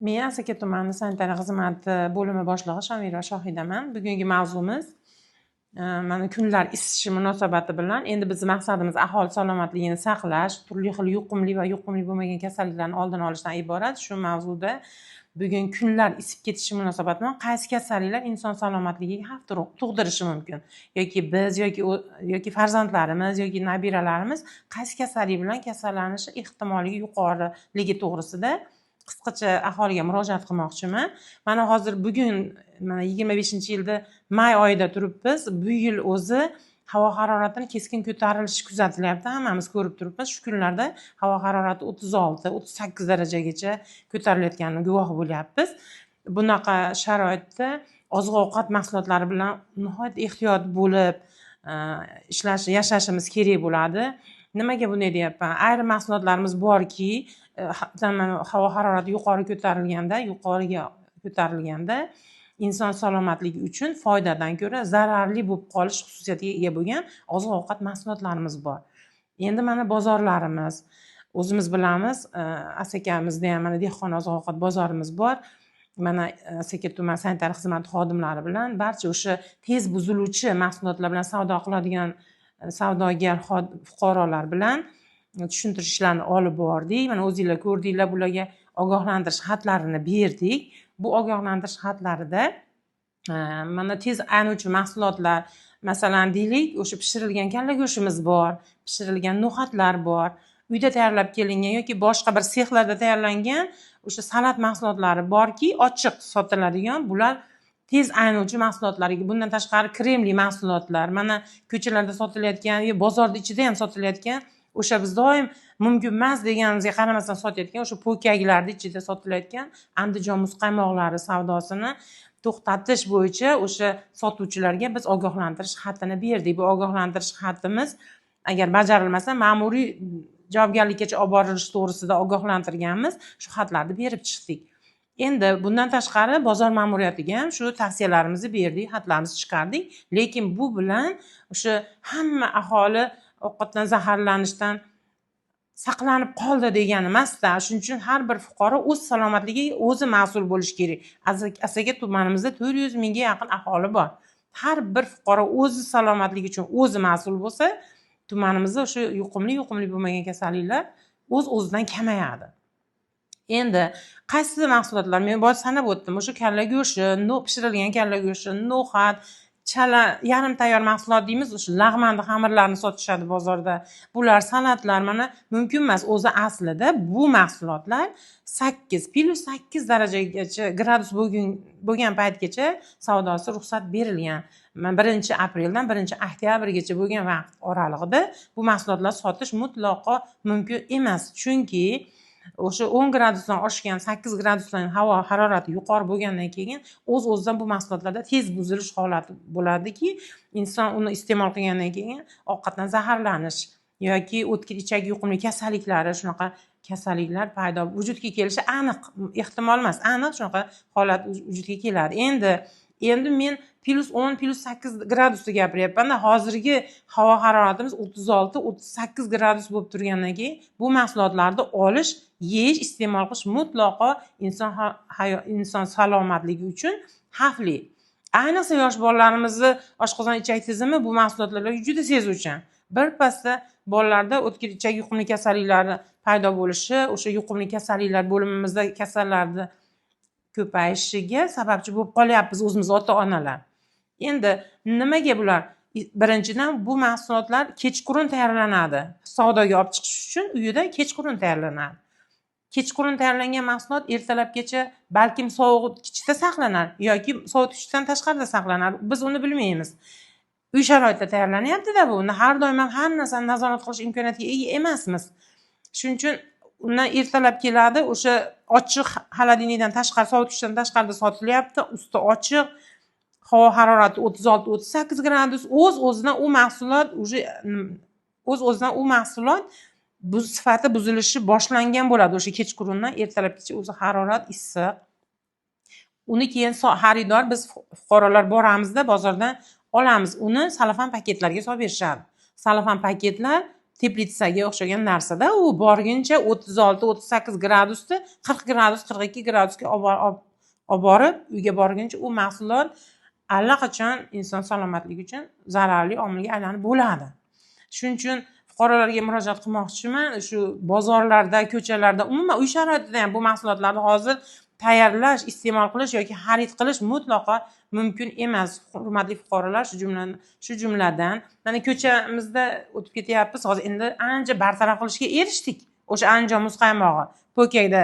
Men Asaka tumani sanitariya xizmati bo'limi boshlig'i Shamira Shohidaman. Bugungi mavzumiz mana kunlar isishi munosabati bilan endi bizning maqsadimiz aholi salomatligini saqlash, turli xil yuqumli va yuqumli bo'lmagan kasalliklarni oldini olishdan iborat. Shu mavzuda bugun kunlar isib ketishi munosabati bilan qaysi kasalliklar inson salomatligiga xavf tug'dirishi mumkin yoki biz yoki farzandlarimiz yoki nabiralarimiz qaysi kasallik bilan kasallanishi ehtimoligi yuqoriligi to'g'risida qisqacha aholiga murojaat qilmoqchiman. Mana hozir bugun mana 25-yilda may oyida turibmiz. Bu yil o'zi havo haroratining keskin ko'tarilishi kuzatilyapti. Hammamiz ko'rib turibmiz. Shu kunlarda havo harorati 36-38 darajagacha ko'tarilayotganiga guvoh bo'lyapmiz. Bunaqa sharoitda oziq-ovqat mahsulotlari bilan nihoyat ehtiyot bo'lib yashashimiz kerak bo'ladi. Nimaga bunday deyapman? Ayrim mahsulotlarimiz borki, havo harorati yuqoriga ko'tarilganda inson salomatligi uchun foydadan ko'ra zararli bo'lib qolish xususiyatiga ega bo'lgan oziq-ovqat mahsulotlarimiz bor. Endi mana bozorlarimiz, o'zimiz bilamiz, Asakamizda ham mana dehqon oziq-ovqat bozorimiz bor. Mana Asaka tuman sanitariya xizmati xodimlari bilan barcha o'sha tez buziluvchi mahsulotlar bilan savdo qiladigan savdogar fuqarolar bilan tushuntirish ishlarini olib bordik. Mana o'zingizlar ko'rdinglar, bularga ogohlantirish xatlarini berdik. Bu ogohlantirish xatlarida mana tez aynuvchi mahsulotlar, masalan deylik, o'sha pishirilgan kalla go'shtimiz bor, pishirilgan no'xatlar bor, uyda tayyorlab kelingan yoki boshqa bir sexlarda tayyorlangan o'sha salat mahsulotlari borki, ochiq sotiladigan, bular tez aynuvchi mahsulotlar. Bundan tashqari kremli mahsulotlar, mana ko'chalarda sotilayotgan, bozorda ichida ham sotilayotgan, o'sha biz doim mumkin emas deganimizga qaramasdan sotayotgan o'sha po'kaklarning ichida sotilayotgan Andijon muzqaymoqlari savdosini to'xtatish bo'yicha o'sha sotuvchilarga biz ogohlantirish xatini berdik. Bu ogohlantirish xatimiz agar bajarilmasa ma'muriy javobgarlikkacha olib borilishi to'g'risida ogohlantirganmiz. Shu xatlarni berib chiqdik. Endi bundan tashqari bozor ma'muriyatiga ham shu tavsiyalarimizni berdik, xatlarimizni chiqardik. Lekin bu bilan o'sha hamma aholi ovqatdan zaharlanishdan saqlanib qoldi degani emasda. Shuning uchun har bir fuqaro o'z salomatligiga o'zi mas'ul bo'lishi kerak. Asaka tumanimizda 400 mingga yaqin aholi bor. Har bir fuqaro o'zi salomatligi uchun o'zi mas'ul bo'lsa, tumanimizda o'sha yuqumli bo'lmagan kasalliklar o'z-o'zidan kamayadi. Endi qaysi mahsulotlar men boya sanab o'tdim. O'sha kalla go'shti, pishirilgan kalla go'shti, no'xat, chala, yarim tayyor mahsulot deymiz, o'sha lag'mandi xamirlarni sotishadi bozorda. Bular salatlar, mana mumkin emas. O'zi aslida bu mahsulotlar 8 darajagacha gradus bo'lgan paytgacha savdosi ruxsat berilgan. 1-apreldan 1-oktyabrgacha bo'lgan vaqt oralig'ida bu mahsulotlar sotish mutlaqo mumkin emas. Chunki o'sha 10 gradusdan oshgan, 8 gradusdan havo harorati yuqori bo'lgandan keyin o'z-o'zidan bu mahsulotlarda tez buzilish holati bo'ladiki, inson uni iste'mol qilgandan keyin ovqatdan zaharlanish yoki o'tkir ichak yuqumli kasalliklari, shunaqa kasalliklar paydo vujudga kelishi aniq, ehtimol emas, aniq shunaqa holat vujudga keladi. Endi men +10, +8 gradusda gapiryapman. Hozirgi havo haroratimiz 36-38 gradus bo'lib turgandan keyin bu mahsulotlarni olish, yeyish, iste'mol qilish mutlaqo inson salomatligi uchun xavfli. Ayniqsa yosh bolalarimizni oshqozon ichak tizimi bu mahsulotlarga juda sezuvchan. Birpasda bolalarda o'tkir ichak yuqumli kasalliklari paydo bo'lishi, o'sha yuqumli kasalliklar bo'limimizda kasallarni ko'payishiga sababchi bo'lib qolyapmiz o'zimiz ota-onalar. Endi nimaga bular? Birinchidan, bu mahsulotlar kechqurun tayyorlanadi. Savdoga olib chiqish uchun uyida kechqurun tayyorlanadi. Kechqurun tayyorlangan mahsulot ertalabgacha balkim sovutgichda saqlanar yoki sovutgichdan tashqarida saqlanar. Biz uni bilmaymiz. Uy sharoitida tayyorlanyapti-da bu. Uni har doim har narsani nazorat qilish imkoniyatiga ega emasmiz. Shuning uchun undan ertalab keladi, o'sha ochiq xolodilnikdan tashqari, sovutgichdan tashqarida sotilyapti, usti ochiq, havo harorati 36-38 gradus, o'z-o'zidan u mahsulot bu sifati buzilishi boshlangan bo'ladi. O'sha kechqurundan ertalabgacha o'zi harorat issiq. Uni keyin xaridor biz fuqarolar boramizda bozordan olamiz. Uni salofan paketlarga solib berishadi. Salofan paketlar teplitsaga o'xshagan narsada u borguncha 36-38 gradusda 40 gradus 42 gradusga olib borib uyga borguncha u mahsulot allaqachon inson salomatligi uchun zararli omilga aylanib bo'ladi. Shuning uchun fuqarolarga murojaat qilmoqchiman, shu bozorlarda, ko'chalarda, umuman uy sharoitida ham bu mahsulotlarni hozir tayyorlash, iste'mol qilish yoki xarid qilish mutlaqo mumkin emas. Hurmatli fuqarolar, shu jumladan mana ko'chamizda o'tib ketyapmiz. Hozir endi ancha bartaraf qilishga erishdik. O'sha Andijon muzqaymog'i po'kakda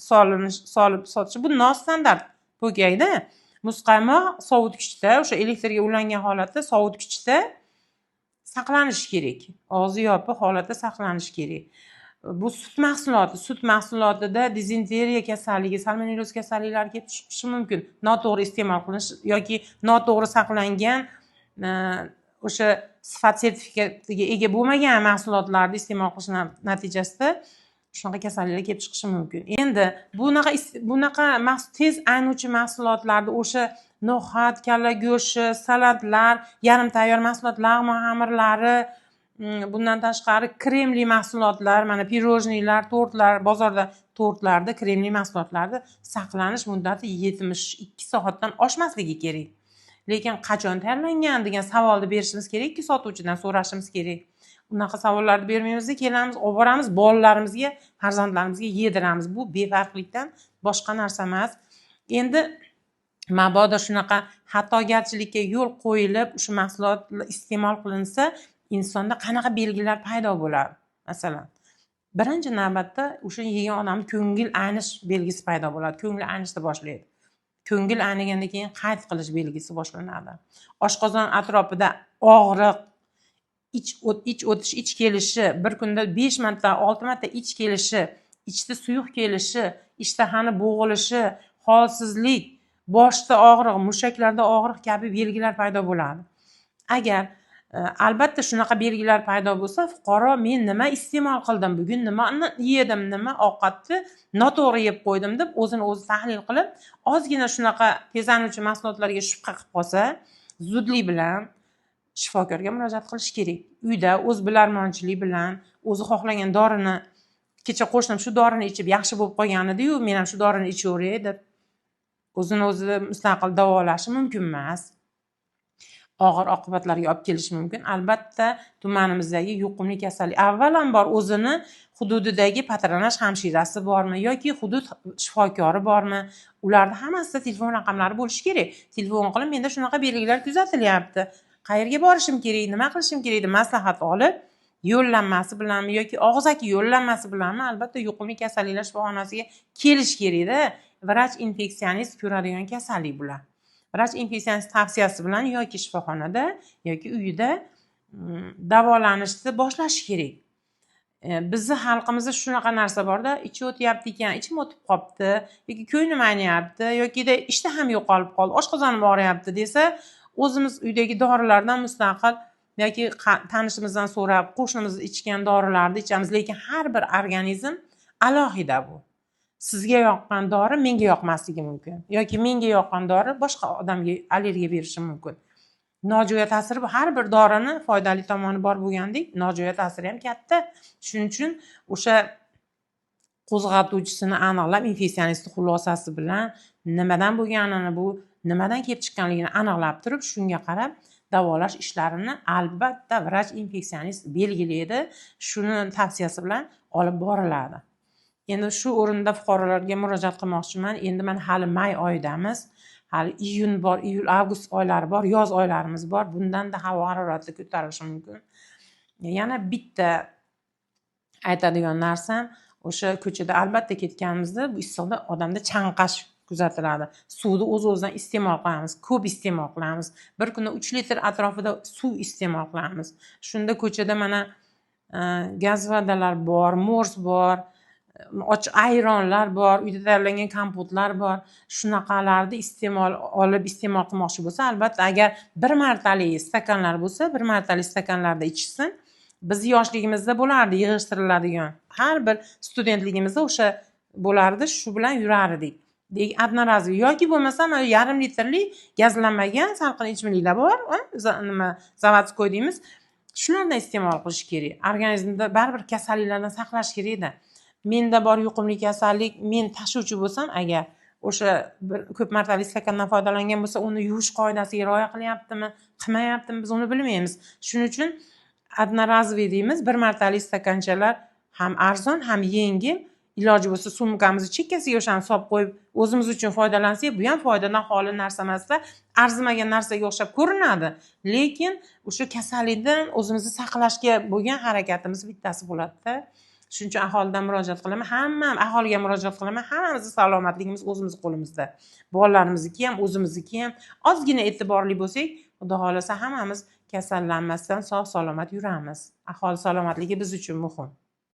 solib sotishi bu nostandart po'kakda. Muzqaymoq sovutgichda, o'sha elektrga ulangan holatda sovutgichda saqlanishi kerak. Og'zi yopiq holatda saqlanishi kerak. Bu sut mahsulotida dizenteriya kasalligi, salmonelloz kasalliklari kelib chiqishi mumkin. Noto'g'ri iste'mol qilinish yoki noto'g'ri saqlangan o'sha sifat sertifikatiga ega bo'lmagan mahsulotlarni iste'mol qilish natijasida shunaqa kasalliklar kelib chiqishi mumkin. Endi bunaqa tez aynuvchi mahsulotlarda o'sha no'xat, kalla go'shti, salatlar, yarim tayyor mahsulotlar, xamirlari, bundan tashqari kremli mahsulotlar, mana pirojnilar, tortlar, bozorda tortlarda kremli mahsulotlarda saqlanish muddati 72 soatdan oshmasligi kerak. Lekin qachon tayyorlangan degan savolni berishimiz kerakki, sotuvchidan so'rashimiz kerak. Unaqa savollarni bermaymiz, kelamiz, olib boramiz, bolalarimizga, farzandlarimizga yediramiz. Bu befarqlikdan boshqa narsa emas. Endi mabodo shunaqa xatogarchilikka yo'l qo'yilib, o'sha mahsulotlar iste'mol qilinsa, insonda qanaqa belgilar paydo bo'ladi? Masalan, birinchi navbatda o'sha yegan odamning ko'ngil aynish belgisi paydo bo'ladi. Ko'ngli aynishni boshlaydi. Ko'ngil aynigandan keyin qayt qilish belgisi boshlanadi. Oshqozon atrofida og'riq, ich o'tish, ich kelishi, bir kunda 5 marta, 6 marta ich kelishi, ichda suyuq kelishi, ishtahani bo'g'ilishi, holsizlik, boshda og'riq, mushaklarda og'riq kabi belgilar paydo bo'ladi. Agar albatta shunaqa belgilar paydo bo'lsa, fuqaro men nima iste'mol qildim, bugun nima yedim, nima ovqatni noto'g'ri yeb qo'ydim deb o'zini o'zi tahlil qilib, ozgina shunaqa tezlanuvchi mahsulotlarga shubha qilib qolsa, zudlik bilan shifokorga murojaat qilish kerak. Uyda o'z bilarmonchilik bilan o'zi xohlagan dorini, kecha qo'shnim shu dorini ichib yaxshi bo'lib qolgan edi-yu, men ham shu dorini ichaveray deb o'zini o'zi mustaqil davolashi mumkin emas. Og'ir oqibatlarga olib kelishi mumkin. Albatta, tumanimizdagi yuqumli kasallik avvalambor o'zini hududidagi patronaj hamshirasi bormi yoki hudud shifokori bormi? Ularning hammasida telefon raqamlari bo'lishi kerak. Telefon qilib, menda shunaqa belgilar kuzatilyapti. Qayerga borishim kerak, nima qilishim kerak deb maslahat olib, yo'llanmasi bilanmi yoki og'zaki yo'llanmasi bilanmi albatta yuqumli kasalliklar shifoxonasiga kelish kerak-da. Vrach infeksionist ko'radigan kasallik bular. Vrach infeksionist tavsiyasi bilan yoki shifoxonada yoki uyida davolanishni boshlash kerak. Bizni xalqimizda shunaqa narsa borda, ichi o'tyapti ekan, ichim o'tib qolibdi yoki ko'nglim aynayapti yoki ishtaham yo'qolib qoldi, oshqozonim og'riyapti desa, o'zimiz uydagi dorilardan mustaqil yoki tanishimizdan so'rab, qo'shnimiz ichgan dorilarni ichamiz, lekin har bir organizm alohida bu. Sizga yoqqan dori menga yoqmasligi mumkin yoki menga yoqqan dori boshqa odamga allergiya berishi mumkin. Nojo'ya ta'siri bu, har bir dorini foydali tomoni bor bo'lgandek, nojo'ya ta'siri ham katta. Shuning uchun o'sha qo'zg'atuvchisini aniqlab, infeksionist xulosasi bilan nimadan bo'lganini, bu nimadan kelib chiqqanligini aniqlab turib, shunga qarab davolash ishlarini albatta vrach infeksionist belgilaydi. Shuni tavsiyasi bilan olib boriladi. Endi shu o'rinda fuqarolarga murojaat qilmoqchiman. Endi mana hali may oyidamiz. Hali iyun bor, iyul, avgust oylari bor, yoz oylarimiz bor. Bundan-da havo harorati ko'tarilishi mumkin. Yana bitta aytadigan narsam, o'sha ko'chada albatta ketganimizda bu issiqda odamda chanqash kuzatiladi. Suvni o'z-o'zidan iste'mol qilamiz, ko'p iste'mol qilamiz. Bir kunda 3 litr atrofida suv iste'mol qilamiz. Shunda ko'chada mana gazvadalar bor, mors bor, ochiq ayronlar bor, uyda tayyorlangan kompotlar bor. Shunaqalarni iste'mol qilmoqchi bo'lsa, albatta agar bir martalik stakanlar bo'lsa, bir martalik stakanlarda ichsin. Biz yoshligimizda bo'lardi yig'ishtiriladigan. Har bir studentligimizda o'sha bo'lardi, shu bilan yurardik. Одноразовый yoki bo'lmasa yarim litrli gazlanmagan salqin ichimliklar bor, nima zavodskoy deymiz. shularni iste'mol qilish kerak. Organizmda baribir kasalliklardan saqlash kerakda. Menda bor yuqumli kasallik, men tashuvchi bo'lsam agar o'sha bir ko'p martalik stakandan foydalangan bo'lsa, uni yuvish qoidasiga rioya qilyaptimi, qilmayaptimi, biz uni bilmaymiz. Shuning uchun одноразовый deymiz, bir martalik stakanchalar ham arzon, ham yengil. Iloji bo'lsa sumkamizni chekkasiga o'shani solib qo'yib, o'zimiz uchun foydalansak, bu ham foydadan xoli narsa emasda, arzimagan narsaga o'xshab ko'rinadi. Lekin o'sha kasallikdan o'zimizni saqlashga bo'lgan harakatimiz bittasi bo'ladi-da. Shuning uchun aholidan murojaat qilaman, aholiga murojaat qilaman, hammamizni salomatligimiz o'zimiz qo'limizda. Bolalarimizniki ham, o'zimizniki ham ozgina e'tiborli bo'lsak, Xudo xolasa hammamiz kasallanmasdan sog' salomat yuramiz. Aholi salomatligi biz uchun muhim.